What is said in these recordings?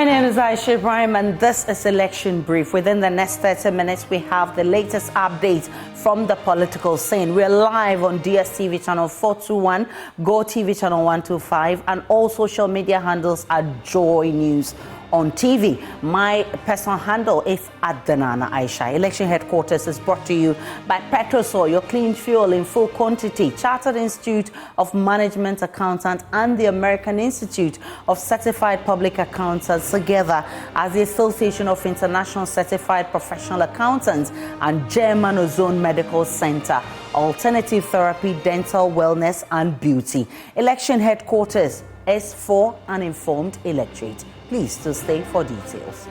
My name is Aisha Ibrahim and this is Election Brief. Within the next 30 minutes, we have the latest updates from the political scene. We're live on DSTV channel 421, Go TV channel 125, and all social media handles are Joy News on TV. My personal handle is @Danana Aisha. Election headquarters is brought to you by Petrosol, your clean fuel in full quantity, Chartered Institute of Management Accountants, and the American Institute of Certified Public Accountants together as the Association of International Certified Professional Accountants and German Ozone Medical Center, Alternative Therapy, Dental Wellness and Beauty. Election headquarters is for an informed electorate. Please to stay for details.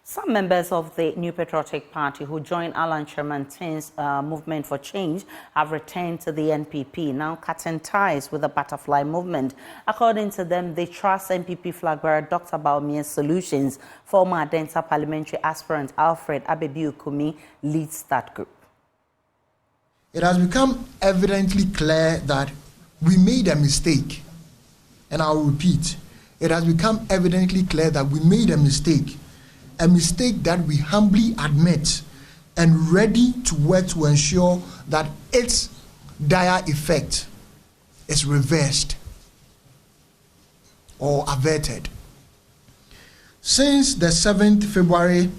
Some members of the New Patriotic Party who joined Alan Chairman Tin's movement for change have returned to the NPP, now cutting ties with the Butterfly movement. According to them, they trust NPP flag bearer Dr. Bawumia's solutions. Former Adenta parliamentary aspirant Alfred Abebiu Kumi leads that group. It has become evidently clear that we made a mistake, and I'll repeat, it has become evidently clear that we made a mistake that we humbly admit and ready to work to ensure that its dire effect is reversed or averted. Since the 7th February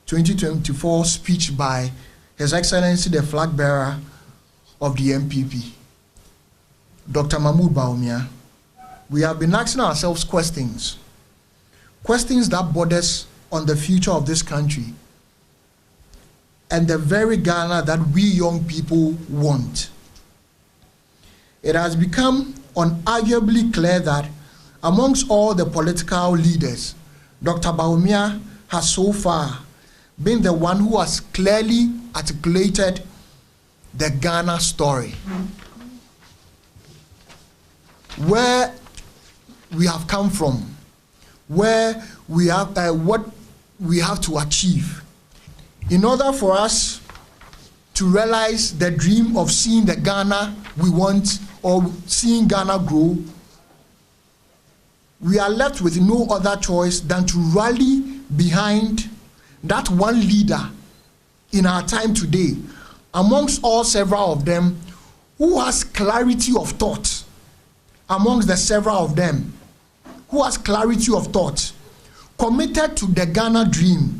2024 speech by His Excellency the flag bearer of the NPP, Dr. Mahmoud Bawumia, we have been asking ourselves questions that borders on the future of this country and the very Ghana that we young people want. It has become unarguably clear that amongst all the political leaders, Dr. Bawumia has so far been the one who has clearly articulated the Ghana story, where we have come from, where we have what we have to achieve. In order for us to realize the dream of seeing the Ghana we want or seeing Ghana grow, we are left with no other choice than to rally behind that one leader in our time today, amongst all several of them, who has clarity of thought, amongst the several of them, who has clarity of thought, committed to the Ghana dream,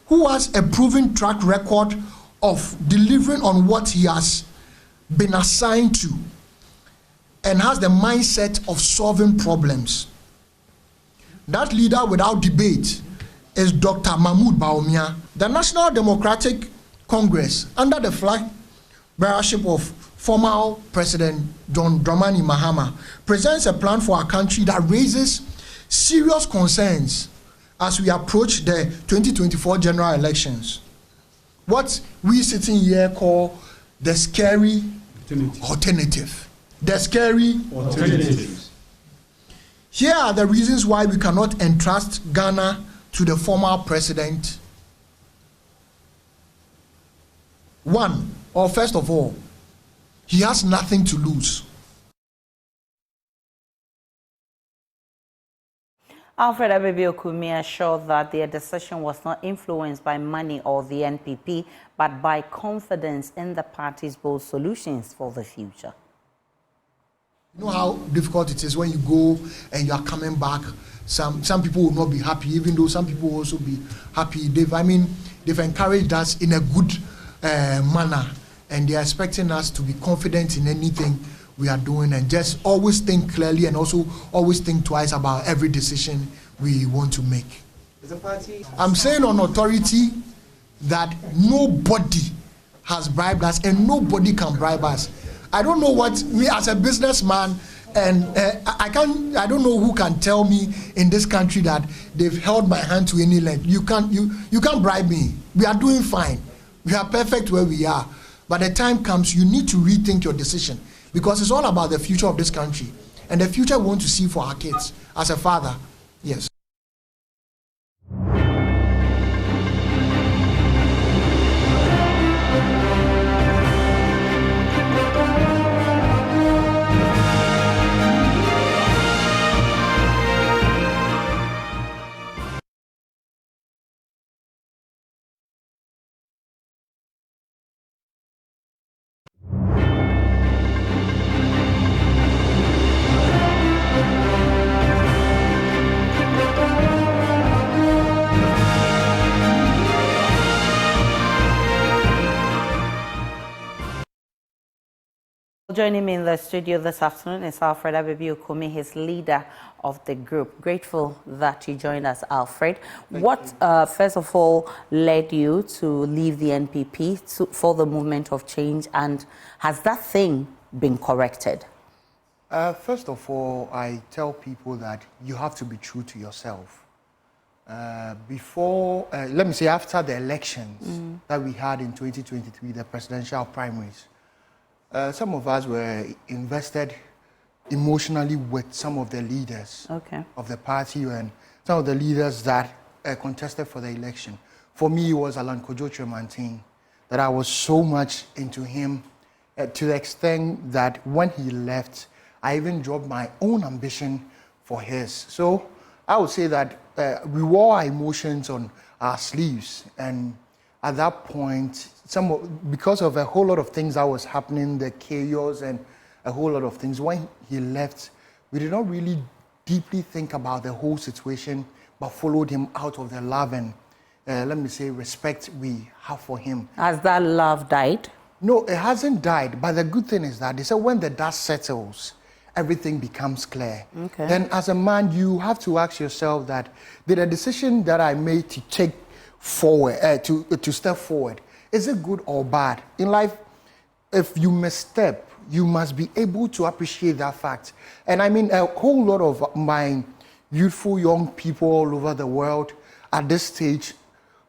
who has a proven track record of delivering on what he has been assigned to, and has the mindset of solving problems. That leader without debate is Dr. Mahmoud Bawumia. The National Democratic Congress, under the flag bearership of former President John Dramani Mahama, presents a plan for our country that raises serious concerns as we approach the 2024 general elections. What we sitting here call the scary alternative. The scary alternative. Here are the reasons why we cannot entrust Ghana to the former president. One, or first of all, he has nothing to lose. Alfred Abebiu Kumi assured that their decision was not influenced by money or the NPP, but by confidence in the party's bold solutions for the future. You know how difficult it is when you go and you are coming back. Some people will not be happy, even though some people will also be happy. They've encouraged us in a good manner, and they are expecting us to be confident in anything we are doing, and just always think clearly and also always think twice about every decision we want to make. I'm saying on authority that nobody has bribed us and nobody can bribe us. I don't know what, me as a businessman, and I don't know who can tell me in this country that they've held my hand to any length. You can't bribe me. We are doing fine. We are perfect where we are. But the time comes, you need to rethink your decision, because it's all about the future of this country and the future we want to see for our kids. As a father, yes. joining me in the studio this afternoon is Alfred Kumi, his leader of the group. Grateful that you joined us, Alfred. First of all, led you to leave the NPP for the movement of change, and has that thing been corrected? First of all, I tell people that you have to be true to yourself. Let me say, after the elections that we had in 2023, the presidential primaries, some of us were invested emotionally with some of the leaders of the party and some of the leaders that contested for the election. For me, it was Alan Kojo Tremantin, that I was so much into him to the extent that when he left, I even dropped my own ambition for his. So I would say that we wore our emotions on our sleeves, and at that point, because of a whole lot of things that was happening, the chaos and a whole lot of things, when he left, we did not really deeply think about the whole situation, but followed him out of the love and, let me say, respect we have for him. Has that love died? No, it hasn't died, but the good thing is that they say when the dust settles, everything becomes clear. Then as a man, you have to ask yourself that, did a decision that I made to take forward, to step forward, is it good or bad? In life, if you misstep, you must be able to appreciate that fact. And I mean, a whole lot of my youthful young people all over the world at this stage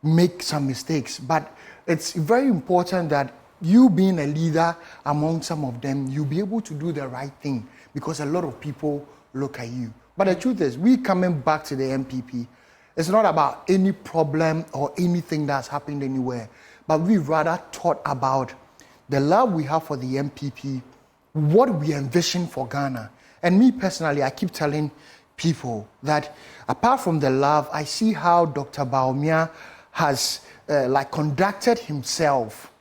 make some mistakes. But it's very important that you being a leader among some of them, you'll be able to do the right thing because a lot of people look at you. But the truth is, we coming back to the NPP, it's not about any problem or anything that's happened anywhere, but we rather thought about the love we have for the NPP, what we envision for Ghana. And me personally, I keep telling people that apart from the love, I see how Dr. Bawumia has conducted himself,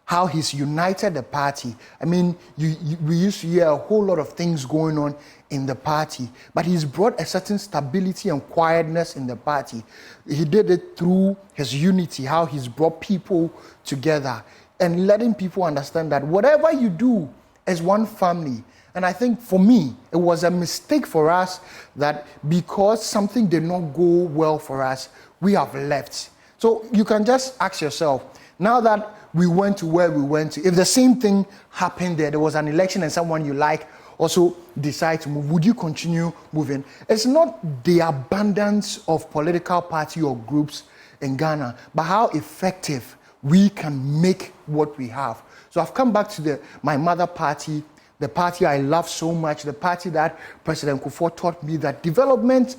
how he's united the party. I mean, we used to hear a whole lot of things going on in the party, but he's brought a certain stability and quietness in the party. He did it through his unity, how he's brought people together and letting people understand that whatever you do is one family. And I think for me, it was a mistake for us that because something did not go well for us, we have left. So you can just ask yourself, now that we went to where we went to, if the same thing happened there was an election and someone you like also decide to move, would you continue moving? It's not the abundance of political party or groups in Ghana, but how effective we can make what we have. So I've come back to my mother party, the party I love so much, the party that President Kufuor taught me that development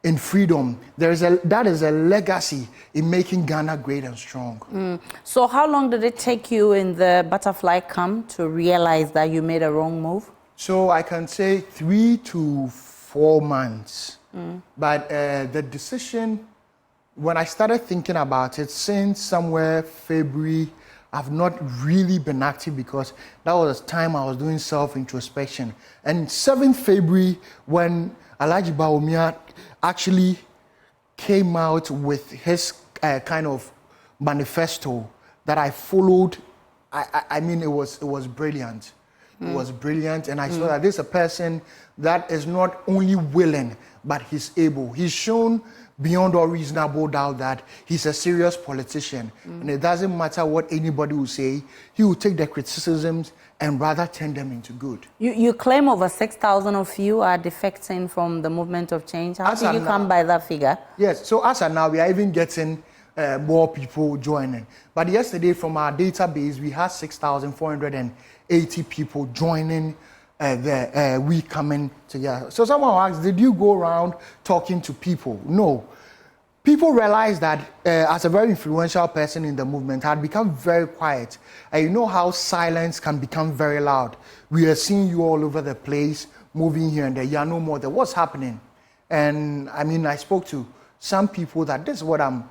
in freedom, that is a legacy in making Ghana great and strong. So how long did it take you in the butterfly camp to realize that you made a wrong move? So I can say 3 to 4 months. But the decision, when I started thinking about it, since somewhere February, I've not really been active because that was the time I was doing self-introspection. And 7th February, when Alhaji Bawumia actually came out with his kind of manifesto that I followed, I mean, it was brilliant. It was brilliant, and I saw that this is a person that is not only willing, but he's able. He's shown beyond all reasonable doubt that he's a serious politician. And it doesn't matter what anybody will say, he will take the criticisms and rather turn them into good. You claim over 6,000 of you are defecting from the movement of change. How did you come by that figure? Yes, so as of now, we are even getting more people joining. But yesterday, from our database, we had 6,480 people joining we coming together. So someone asked, did you go around talking to people? No. People realized that as a very influential person in the movement, I had become very quiet. And you know how silence can become very loud. We are seeing you all over the place, moving here and there. You are no more there. What's happening? And I mean, I spoke to some people that this is what I'm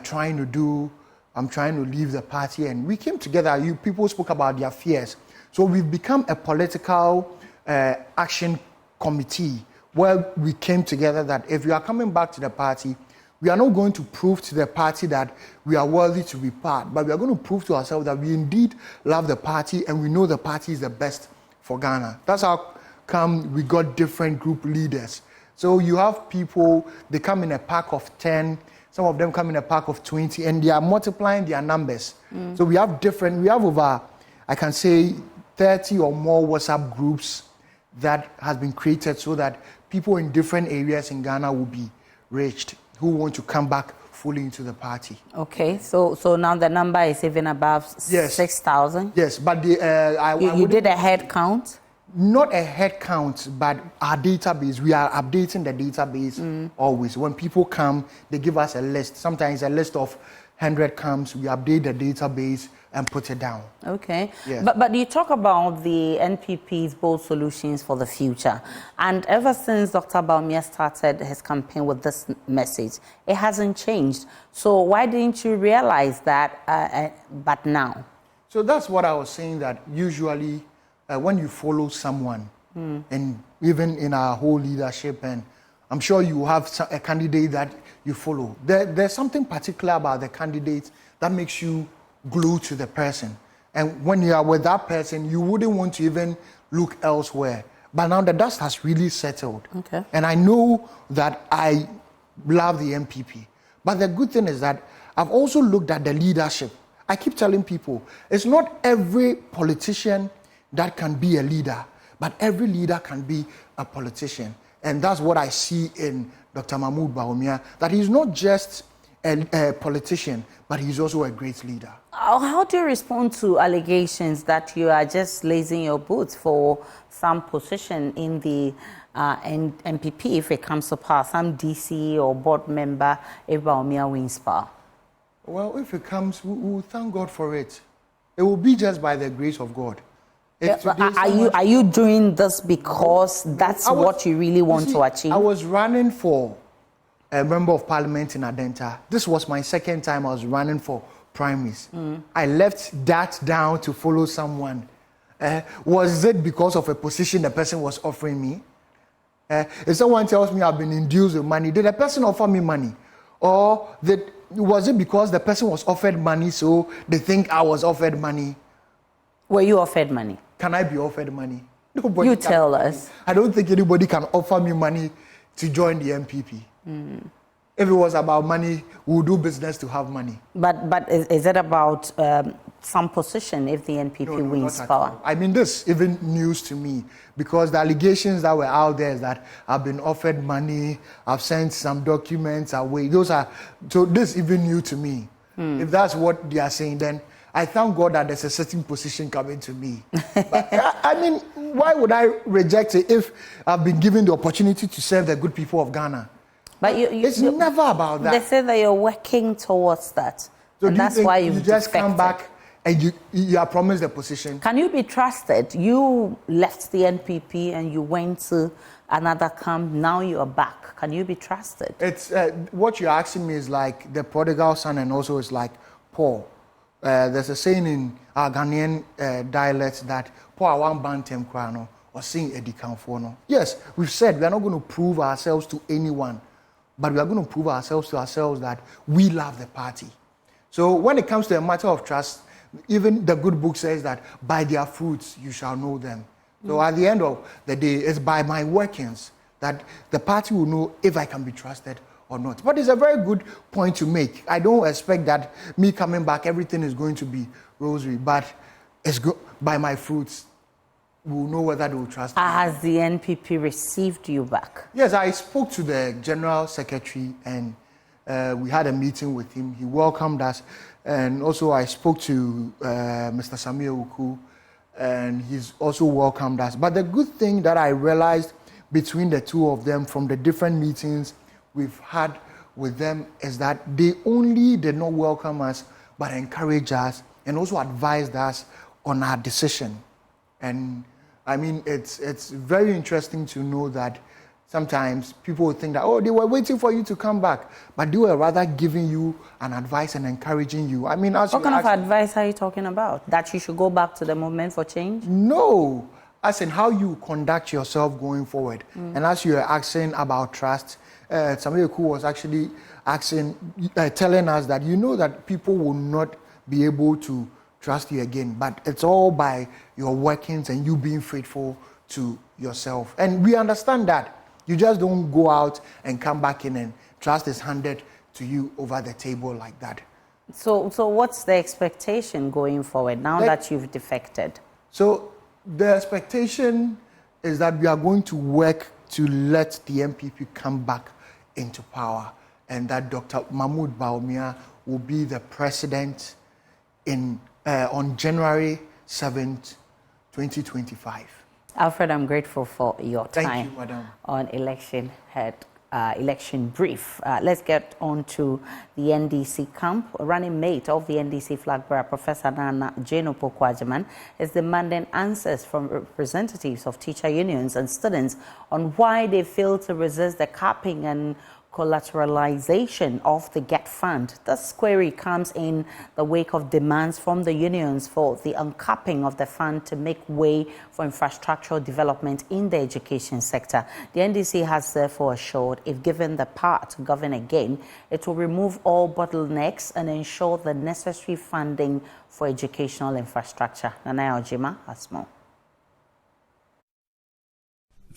trying to do. I'm trying to leave the party. And we came together. People spoke about their fears. So we've become a political action committee where we came together that if you are coming back to the party, we are not going to prove to the party that we are worthy to be part, but we are going to prove to ourselves that we indeed love the party and we know the party is the best for Ghana. That's how come we got different group leaders. So you have people, they come in a pack of 10, some of them come in a pack of 20, and they are multiplying their numbers. So we have over, I can say, 30 or more WhatsApp groups that has been created so that people in different areas in Ghana will be reached who want to come back fully into the party. Okay, so now the number is even above 6,000? Yes, but you did a head count? Not a head count, but our database. We are updating the database always. When people come, they give us a list. Sometimes a list of 100 comes, we update the database and put it down. Okay. Yes. But you talk about the NPP's bold solutions for the future. And ever since Dr. Bawumia started his campaign with this message, it hasn't changed. So why didn't you realize that but now? So that's what I was saying, that usually when you follow someone, and even in our whole leadership, and I'm sure you have a candidate that you follow, there's something particular about the candidate that makes you glue to the person. And when you are with that person, you wouldn't want to even look elsewhere. But now the dust has really settled. Okay. And I know that I love the NPP. But the good thing is that I've also looked at the leadership. I keep telling people, it's not every politician that can be a leader, but every leader can be a politician. And that's what I see in Dr. Mahmoud Bawumia, that he's not just a politician, but he's also a great leader. How do you respond to allegations that you are just lacing your boots for some position in the NPP if it comes to power, some DC or board member if Bawumia wins power? Well, if it comes, we'll thank God for it. It will be just by the grace of God. Are you doing this because that's what you really want to achieve? I was running for a member of parliament in Adenta. This was my second time I was running for primaries. I left that down to follow someone. Was it because of a position the person was offering me? If someone tells me I've been induced with money, did the person offer me money? Or was it because the person was offered money, so they think I was offered money? Were you offered money? Can I be offered money? You tell us. I don't think anybody can offer me money to join the NPP. If it was about money, we would do business to have money. But is it about some position if the NPP wins power? I mean, this even news to me, because the allegations that were out there is that I've been offered money, I've sent some documents away. So this even new to me. If that's what they are saying, then I thank God that there's a certain position coming to me. But, I mean, why would I reject it if I've been given the opportunity to serve the good people of Ghana? But it's never about that. They say that you're working towards that. So and that's why you just come back and you are promised the position. Can you be trusted? You left the NPP and you went to another camp. Now you are back. Can you be trusted? It's what you're asking me is like the prodigal son, and also it's like Paul. There's a saying in our Ghanaian dialect that Paul wan bantem krano or sing edikanfono. Yes, we've said we are not going to prove ourselves to anyone, but we are going to prove ourselves to ourselves that we love the party. So when it comes to a matter of trust, even the good book says that by their fruits you shall know them. So at the end of the day, it's by my workings that the party will know if I can be trusted or not. But it's a very good point to make. I don't expect that me coming back, everything is going to be rosary, but it's by my fruits, we'll know whether they will trust me. Has the NPP received you back? Yes, I spoke to the General Secretary and we had a meeting with him. He welcomed us. And also I spoke to Mr. Samir Uku, and he's also welcomed us. But the good thing that I realized between the two of them from the different meetings we've had with them is that they only did not welcome us, but encouraged us and also advised us on our decision. And I mean, it's very interesting to know that sometimes people would think that, oh, they were waiting for you to come back, but they were rather giving you an advice and encouraging you. I mean, what kind of advice are you talking about? That you should go back to the movement for change? No, as in how you conduct yourself going forward. And as you are asking about trust, Samir Uku was actually telling us that you know that people will not be able to trust you again. But it's all by your workings and you being faithful to yourself. And we understand that. You just don't go out and come back in and trust is handed to you over the table like that. So what's the expectation going forward now that you've defected? So the expectation is that we are going to work to let the NPP come back into power, and that Dr. Mahmoud Bawumia will be the president on January 7th, 2025. Alfred, I'm grateful for your time. Thank you, madam. On election brief. Let's get on to the NDC camp. Running mate of the NDC flag bearer, Professor Nana Jane Opoku-Agyeman, is demanding answers from representatives of teacher unions and students on why they failed to resist the capping and collateralization of the GET fund. This query comes in the wake of demands from the unions for the uncapping of the fund to make way for infrastructural development in the education sector. The NDC has therefore assured, if given the power to govern again, it will remove all bottlenecks and ensure the necessary funding for educational infrastructure. Nana Ojima has more.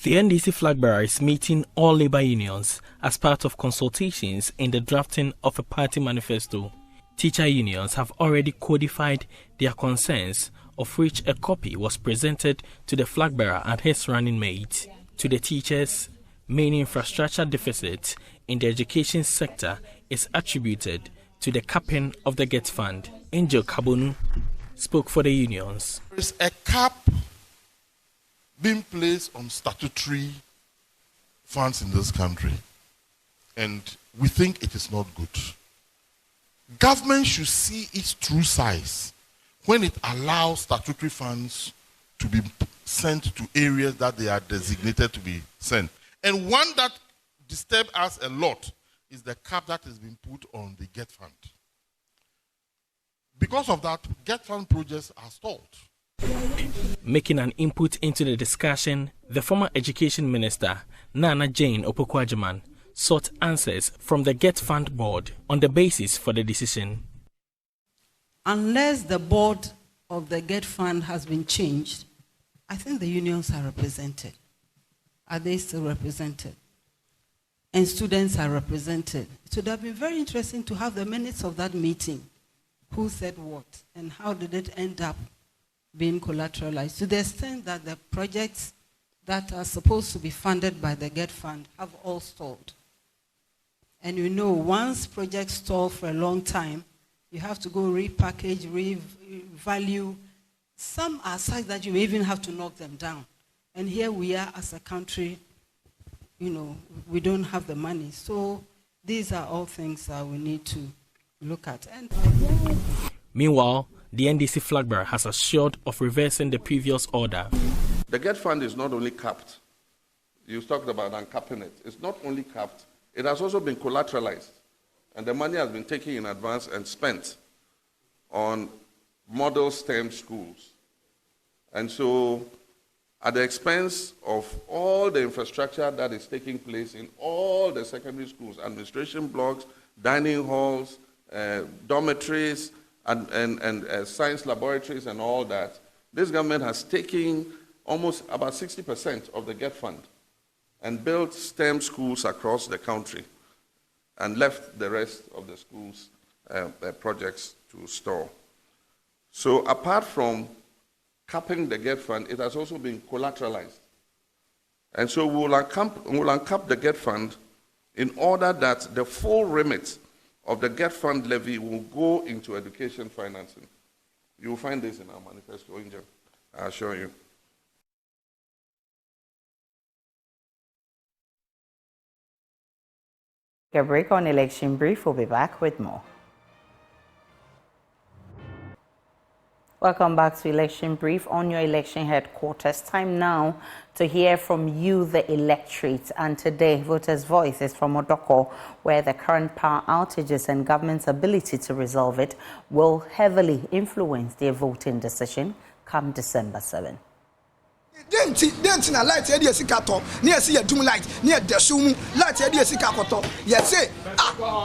The NDC flag bearer is meeting all labor unions as part of consultations in the drafting of a party manifesto. Teacher unions have already codified their concerns, of which a copy was presented to the flag bearer and his running mate. To the teachers, main infrastructure deficit in the education sector is attributed to the capping of the GET fund. Angel Kabonu spoke for the unions. There is a cap being placed on statutory funds in this country, and we think it is not good. Government should see its true size when it allows statutory funds to be sent to areas that they are designated to be sent. And one that disturbs us a lot is the cap that has been put on the GET fund. Because of that, GET fund projects are stalled. Making an input into the discussion, the former education minister, Nana Jane Opoku-Agyeman, sought answers from the GET Fund board on the basis for the decision. Unless the board of the GET Fund has been changed, I think the unions are represented. Are they still represented? And students are represented. It would have been very interesting to have the minutes of that meeting. Who said what and how did it end up being collateralized, to the extent that the projects that are supposed to be funded by the GET Fund have all stalled. And you know, once projects stall for a long time, you have to go repackage, revalue. Some are such that you may even have to knock them down. And here we are as a country, you know, we don't have the money. So these are all things that we need to look at. And meanwhile, the NDC flag bearer has assured of reversing the previous order. The GET fund is not only capped. You talked about uncapping it. It's not only capped. It has also been collateralized. And the money has been taken in advance and spent on model STEM schools. And so, at the expense of all the infrastructure that is taking place in all the secondary schools, administration blocks, dining halls, dormitories, and science laboratories and all that, this government has taken almost about 60% of the GET fund and built STEM schools across the country and left the rest of the schools' projects to stall. So apart from capping the GET fund, it has also been collateralized. And so we'll uncap the GET fund in order that the full remit of the GET fund levy will go into education financing. You will find this in our manifesto, Angel. I'll show you. A break on election brief. We'll be back with more. Welcome back to Election Brief on your election headquarters. Time now to hear from you, the electorate. And today, voters' voice is from Odoko, where the current power outages and government's ability to resolve it will heavily influence their voting decision come December 7. Denti na light e dey sika to. Na esi ya dum light, na de sumu light e dey sika koto. Ye say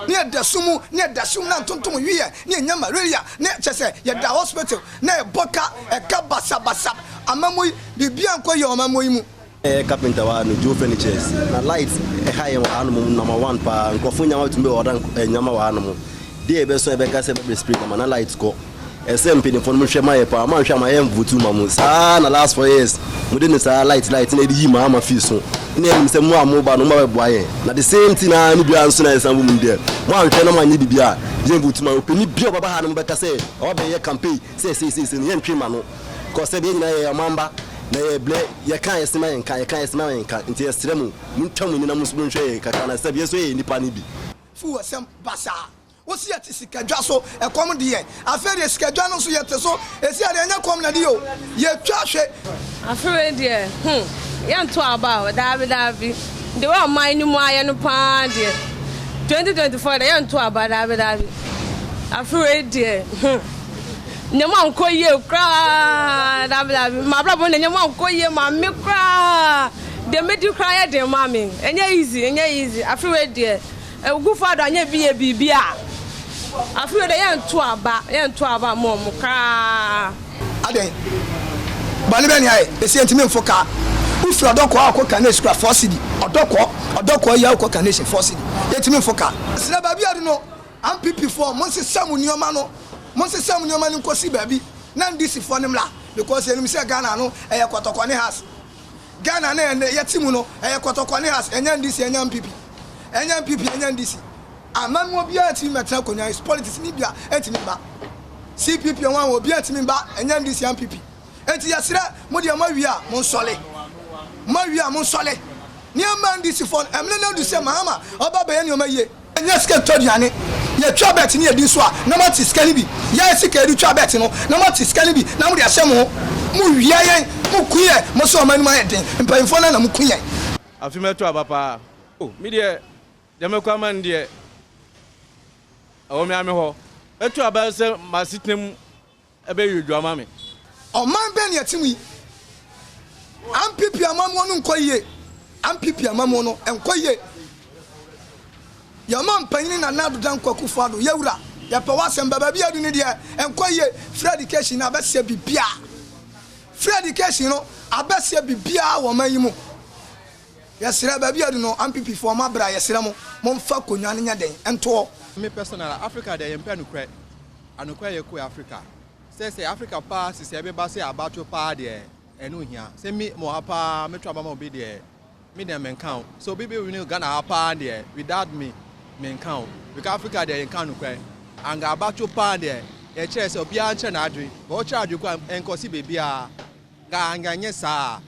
na de sumu na tontom wiye, na nya malaria, na chese ye da hospital, na e boka e ka basa amamoy bibia nko ye amamoy mu. Carpenter wa no Joe Furnitures na light e high wa anu number 1 pa nkofo nyama tumbe odan nyama wa anu dey be so e be ka se be spray na light ko SMP ni fon mo hwe ma pa ma hwe ma ye mvutu ma mu sa na last 4 years mo dey sa light na dey yi ma fi so na em se mo amoba no ma be boa ye na the same thing na ni bia nso na esan mu dey mo hwe na ma nyi bibia ye mvutu ma opini bia baba ha no be ka se o be ye campaign se ye ntwe ma no ko se be nyina ye amamba na ye ble ye kan yesima ye kan nti yestremu muntwamu ni na musu nhwe kaka na sabe yeso ye nipa ni bi fu wasem basa wosi ati sikadwa so ekom de ye afere sikadwa no so yete so esi ade nya kom na de yo ye twa hwe afere de ye nto aba dabi de wa man ni mu aye no pa de 2024 de ye nto aba dabi afere de nyama nkoye kra dabi ma brabo ne nyama nkoye ma me kra de medi kra ye de ma me enye easy afere de egu fado anya biye bibia afere de ye nto aba mo kra ade bani bani aye esi entimi mfoka ufra doko akoka na skra forcidi odoko ya akoka na forcidi yetimi mfoka sina babi adu no NPP for monse samu nioma no monse samu nioma ni nkosi babi na ndisi fo ne mla because enim se Ghana no eye kotokwane has Ghana na yetimu no eye kotokwane has enya ndisi enya NPP enya ndisi amanu obi atimi metra konya is politics ni bia etimi ba CPP wan obi atimi ba enya ndisi NPP enti yasira mo de mawia mo nsole ni ama ndisi fo emle na du se mahama oba be ni o maye enya ske todiane ye twa bet ni edi so a na mati skani bi ye sika edi twa bet no na mati skani bi na mo de asem mo wia yen mo kuye mo so manu ma yeden mpanyfo na mo kuye afimeto abapa oh mi de demekwa man de o mi ame ho etu aba se masitnem ebe yudu ama me o man be ne atimu NPP amamu no nkoye NPP amamu no enkoye yama mpanyin na nadu dan kwaku fado yewura ya pa wasem baba bia du ne de enkoye free education na abesia bibia free education no abesia bibia wo mayimu yesira baba bia du no NPP for mabra yesira mo mfa konwa ne nya den ento me personal Africa de yempa nukre anukwa ye ko Africa say Africa pa sisi ebe ba say abato pa de enu hia say me mo apa metwa ba mo be de me dem encounter so bibi we Ghana pa de without me count because Africa they can nukwe and abacho pan there e chere se obi anche na adwe but o charge kwa enkosi baby a ga anganye sa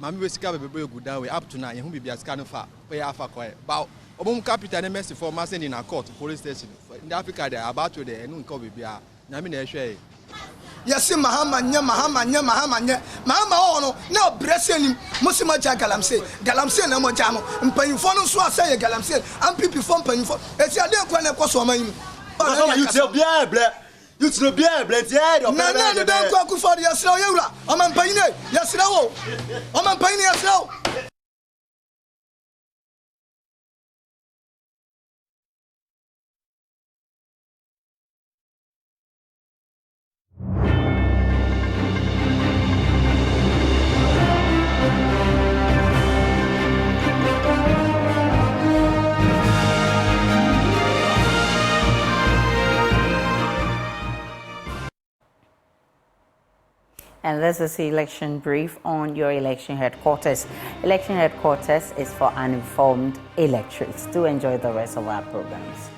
mami we sika bebe egu down we up to now ye hu bibia sika no fa we afa kwa ba obum capital na mercy for mass in a court police station in Africa they abacho there enu nko baby a na me na ehwe yesi mahama nye mahama ono na obresenim musima ja galamse na mo ja no mpanyimfo no so aseye galamse NPP fo mpanyimfo eti ade kwa na ekoso amanyimu you tell bia ble you tell bia ble ti e do na de dan kwa ku for yesra o yewura o man panyine yesra wo o man panyine yesra wo And this is the election brief on your election headquarters. Election headquarters is for uninformed electorates. Do enjoy the rest of our programs.